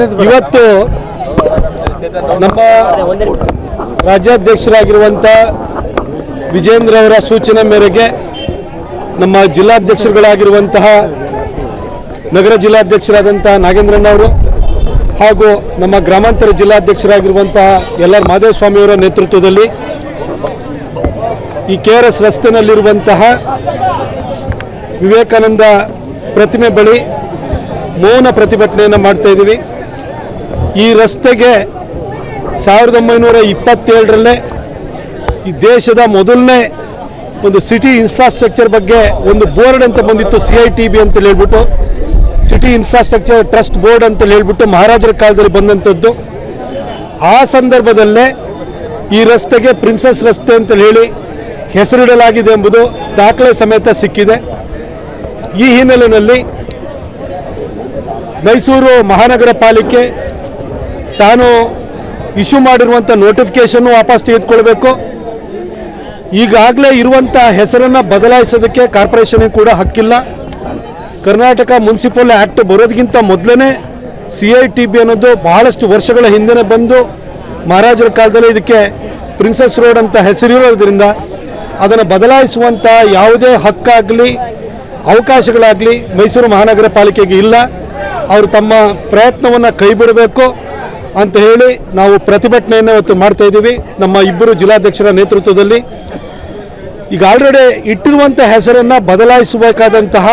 ಇವತ್ತು ನಮ್ಮ ರಾಜ್ಯಾಧ್ಯಕ್ಷರಾಗಿರುವಂಥ ವಿಜೇಂದ್ರ ಅವರ ಸೂಚನೆ ಮೇರೆಗೆ ನಮ್ಮ ಜಿಲ್ಲಾಧ್ಯಕ್ಷರುಗಳಾಗಿರುವಂತಹ ನಗರ ಜಿಲ್ಲಾಧ್ಯಕ್ಷರಾದಂತಹ ನಾಗೇಂದ್ರಣ್ಣವರು ಹಾಗೂ ನಮ್ಮ ಗ್ರಾಮಾಂತರ ಜಿಲ್ಲಾಧ್ಯಕ್ಷರಾಗಿರುವಂತಹ ಎಲ್ ಆರ್ ಮಾದೇವಸ್ವಾಮಿಯವರ ನೇತೃತ್ವದಲ್ಲಿ ಈ KRS ರಸ್ತೆಯಲ್ಲಿರುವಂತಹ ವಿವೇಕಾನಂದ ಪ್ರತಿಮೆ ಬಳಿ ಮೌನ ಪ್ರತಿಭಟನೆಯನ್ನು ಮಾಡ್ತಾ ಇದ್ದೀವಿ. ಈ ರಸ್ತೆಗೆ 1927ರಲ್ಲೇ ಈ ದೇಶದ ಮೊದಲನೇ ಒಂದು ಸಿಟಿ ಇನ್ಫ್ರಾಸ್ಟ್ರಕ್ಚರ್ ಬಗ್ಗೆ ಒಂದು ಬೋರ್ಡ್ ಅಂತ ಬಂದಿತ್ತು, CITB ಅಂತ ಹೇಳ್ಬಿಟ್ಟು, ಸಿಟಿ ಇನ್ಫ್ರಾಸ್ಟ್ರಕ್ಚರ್ ಟ್ರಸ್ಟ್ ಬೋರ್ಡ್ ಅಂತ ಹೇಳ್ಬಿಟ್ಟು ಮಹಾರಾಜರ ಕಾಲದಲ್ಲಿ ಬಂದಂಥದ್ದು. ಆ ಸಂದರ್ಭದಲ್ಲೇ ಈ ರಸ್ತೆಗೆ ಪ್ರಿನ್ಸಸ್ ರಸ್ತೆ ಅಂತ ಹೇಳಿ ಹೆಸರಿಡಲಾಗಿದೆ ಎಂಬುದು ದಾಖಲೆ ಸಮೇತ ಸಿಕ್ಕಿದೆ. ಈ ಹಿನ್ನೆಲೆಯಲ್ಲಿ ಮೈಸೂರು ಮಹಾನಗರ ಪಾಲಿಕೆ ತಾನು ಇಶ್ಯೂ ಮಾಡಿರುವಂಥ ನೋಟಿಫಿಕೇಷನ್ನು ವಾಪಸ್ ತೆಗೆದುಕೊಳ್ಬೇಕು. ಈಗಾಗಲೇ ಇರುವಂಥ ಹೆಸರನ್ನು ಬದಲಾಯಿಸೋದಕ್ಕೆ ಕಾರ್ಪೊರೇಷನ್ಗೆ ಕೂಡ ಹಕ್ಕಿಲ್ಲ. ಕರ್ನಾಟಕ ಮುನ್ಸಿಪಲ್ ಆ್ಯಕ್ಟ್ ಬರೋದಕ್ಕಿಂತ ಮೊದಲೇ CITB ಅನ್ನೋದು ಬಹಳಷ್ಟು ವರ್ಷಗಳ ಹಿಂದೆ ಬಂದು ಮಹಾರಾಜರ ಕಾಲದಲ್ಲಿ ಇದಕ್ಕೆ ಪ್ರಿನ್ಸಸ್ ರೋಡ್ ಅಂತ ಹೆಸರಿರೋದ್ರಿಂದ ಅದನ್ನು ಬದಲಾಯಿಸುವಂಥ ಯಾವುದೇ ಹಕ್ಕಾಗಲಿ ಅವಕಾಶಗಳಾಗಲಿ ಮೈಸೂರು ಮಹಾನಗರ ಪಾಲಿಕೆಗೆ ಇಲ್ಲ. ಅವರು ತಮ್ಮ ಪ್ರಯತ್ನವನ್ನು ಕೈ ಬಿಡಬೇಕು ಅಂತ ಹೇಳಿ ನಾವು ಪ್ರತಿಭಟನೆಯನ್ನು ಇವತ್ತು ಮಾಡ್ತಾ ಇದ್ದೀವಿ ನಮ್ಮ ಇಬ್ಬರು ಜಿಲ್ಲಾಧ್ಯಕ್ಷರ ನೇತೃತ್ವದಲ್ಲಿ. ಈಗ ಆಲ್ರೆಡಿ ಇಟ್ಟಿರುವಂಥ ಹೆಸರನ್ನು ಬದಲಾಯಿಸಬೇಕಾದಂತಹ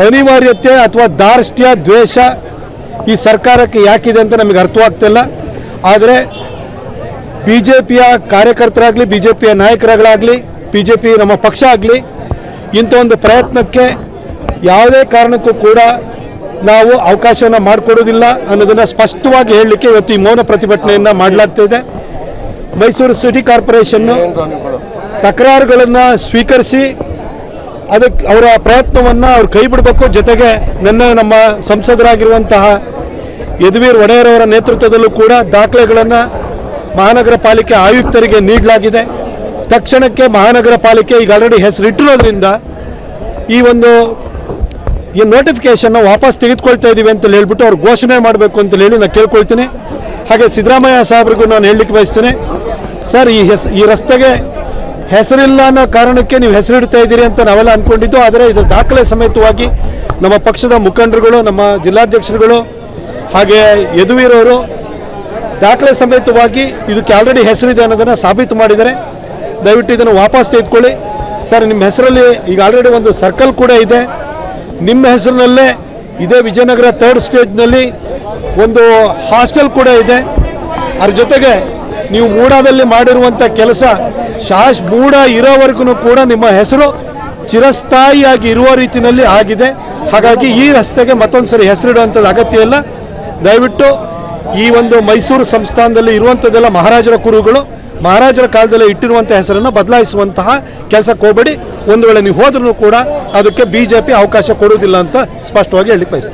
ಅನಿವಾರ್ಯತೆ ಅಥವಾ ಧಾರ್ಷ್ಟ್ಯ ದ್ವೇಷ ಈ ಸರ್ಕಾರಕ್ಕೆ ಯಾಕಿದೆ ಅಂತ ನಮಗೆ ಅರ್ಥವಾಗ್ತಿಲ್ಲ. ಆದರೆ BJPಯ ಕಾರ್ಯಕರ್ತರಾಗಲಿ, BJPಯ ನಾಯಕರುಗಳಾಗಲಿ, BJP ನಮ್ಮ ಪಕ್ಷ ಆಗಲಿ ಇಂಥ ಒಂದು ಪ್ರಯತ್ನಕ್ಕೆ ಯಾವುದೇ ಕಾರಣಕ್ಕೂ ಕೂಡ ನಾವು ಅವಕಾಶವನ್ನು ಮಾಡಿಕೊಡೋದಿಲ್ಲ ಅನ್ನೋದನ್ನು ಸ್ಪಷ್ಟವಾಗಿ ಹೇಳಲಿಕ್ಕೆ ಇವತ್ತು ಈ ಮೌನ ಪ್ರತಿಭಟನೆಯನ್ನು ಮಾಡಲಾಗ್ತಿದೆ. ಮೈಸೂರು ಸಿಟಿ ಕಾರ್ಪೊರೇಷನ್ನು ತಕರಾರುಗಳನ್ನು ಸ್ವೀಕರಿಸಿ ಅದಕ್ಕೆ ಅವರ ಪ್ರಯತ್ನವನ್ನು ಅವ್ರು ಕೈ ಬಿಡಬೇಕು. ಜೊತೆಗೆ ನಮ್ಮ ಸಂಸದರಾಗಿರುವಂತಹ ಯದುವೀರ್ ಒಡೆಯರವರ ನೇತೃತ್ವದಲ್ಲೂ ಕೂಡ ದಾಖಲೆಗಳನ್ನು ಮಹಾನಗರ ಪಾಲಿಕೆ ಆಯುಕ್ತರಿಗೆ ನೀಡಲಾಗಿದೆ. ತಕ್ಷಣಕ್ಕೆ ಮಹಾನಗರ ಪಾಲಿಕೆ ಈಗ ಆಲ್ರೆಡಿ ಹೆಸರಿಟ್ಟಿರೋದ್ರಿಂದ ಈ ನೋಟಿಫಿಕೇಷನ್ನ ವಾಪಸ್ ತೆಗೆದುಕೊಳ್ತಾ ಇದ್ದೀವಿ ಅಂತ ಹೇಳ್ಬಿಟ್ಟು ಅವ್ರು ಘೋಷಣೆ ಮಾಡಬೇಕು ಅಂತ ಹೇಳಿ ನಾನು ಕೇಳ್ಕೊಳ್ತೀನಿ. ಹಾಗೆ ಸಿದ್ದರಾಮಯ್ಯ ಸಾಹೇಬ್ರಿಗೂ ನಾನು ಹೇಳಲಿಕ್ಕೆ ಬಯಸ್ತೇನೆ, ಸರ್ ಈ ರಸ್ತೆಗೆ ಹೆಸರಿಲ್ಲ ಅನ್ನೋ ಕಾರಣಕ್ಕೆ ನೀವು ಹೆಸರಿಡ್ತಾ ಇದ್ದೀರಿ ಅಂತ ನಾವೆಲ್ಲ ಅಂದ್ಕೊಂಡಿದ್ದು. ಆದರೆ ಇದರ ದಾಖಲೆ ಸಮೇತವಾಗಿ ನಮ್ಮ ಪಕ್ಷದ ಮುಖಂಡರುಗಳು, ನಮ್ಮ ಜಿಲ್ಲಾಧ್ಯಕ್ಷರುಗಳು ಹಾಗೆ ಯದುವೀರವರು ದಾಖಲೆ ಸಮೇತವಾಗಿ ಇದಕ್ಕೆ ಆಲ್ರೆಡಿ ಹೆಸರಿದೆ ಅನ್ನೋದನ್ನು ಸಾಬೀತು ಮಾಡಿದ್ದಾರೆ. ದಯವಿಟ್ಟು ಇದನ್ನು ವಾಪಸ್ ತೆಗೆದುಕೊಳ್ಳಿ. ಸರ್, ನಿಮ್ಮ ಹೆಸರಲ್ಲಿ ಈಗ ಆಲ್ರೆಡಿ ಒಂದು ಸರ್ಕಲ್ ಕೂಡ ಇದೆ, ನಿಮ್ಮ ಹೆಸರಿನಲ್ಲೇ ಇದೇ ವಿಜಯನಗರ 3rd ಸ್ಟೇಜ್ನಲ್ಲಿ ಒಂದು ಹಾಸ್ಟೆಲ್ ಕೂಡ ಇದೆ. ಅದ್ರ ಜೊತೆಗೆ ನೀವು ಮೂಡಾದಲ್ಲಿ ಮಾಡಿರುವಂಥ ಕೆಲಸ ಮೂಡ ಇರೋವರೆಗೂ ಕೂಡ ನಿಮ್ಮ ಹೆಸರು ಚಿರಸ್ಥಾಯಿಯಾಗಿ ಇರುವ ರೀತಿಯಲ್ಲಿ ಆಗಿದೆ. ಹಾಗಾಗಿ ಈ ರಸ್ತೆಗೆ ಮತ್ತೊಂದು ಸರಿ ಹೆಸರಿಡುವಂಥದ್ದು ಅಗತ್ಯ ಇಲ್ಲ. ದಯವಿಟ್ಟು ಈ ಒಂದು ಮೈಸೂರು ಸಂಸ್ಥಾನದಲ್ಲಿ ಇರುವಂಥದ್ದೆಲ್ಲ ಮಹಾರಾಜರ ಕುರುಗಳು, ಮಹಾರಾಜರ ಕಾಲದಲ್ಲಿ ಇಟ್ಟಿರುವಂಥ ಹೆಸರನ್ನು ಬದಲಾಯಿಸುವಂತಹ ಕೆಲಸಕ್ಕೆ ಹೋಗಬೇಡಿ. ಒಂದು ವೇಳೆ ನೀವು ಹೋದ್ರೂ ಕೂಡ ಅದಕ್ಕೆ BJP ಅವಕಾಶ ಕೊಡುವುದಿಲ್ಲ ಅಂತ ಸ್ಪಷ್ಟವಾಗಿ ಹೇಳಲಿಕ್ಕೆ ಬಯಸ್ತೀನಿ.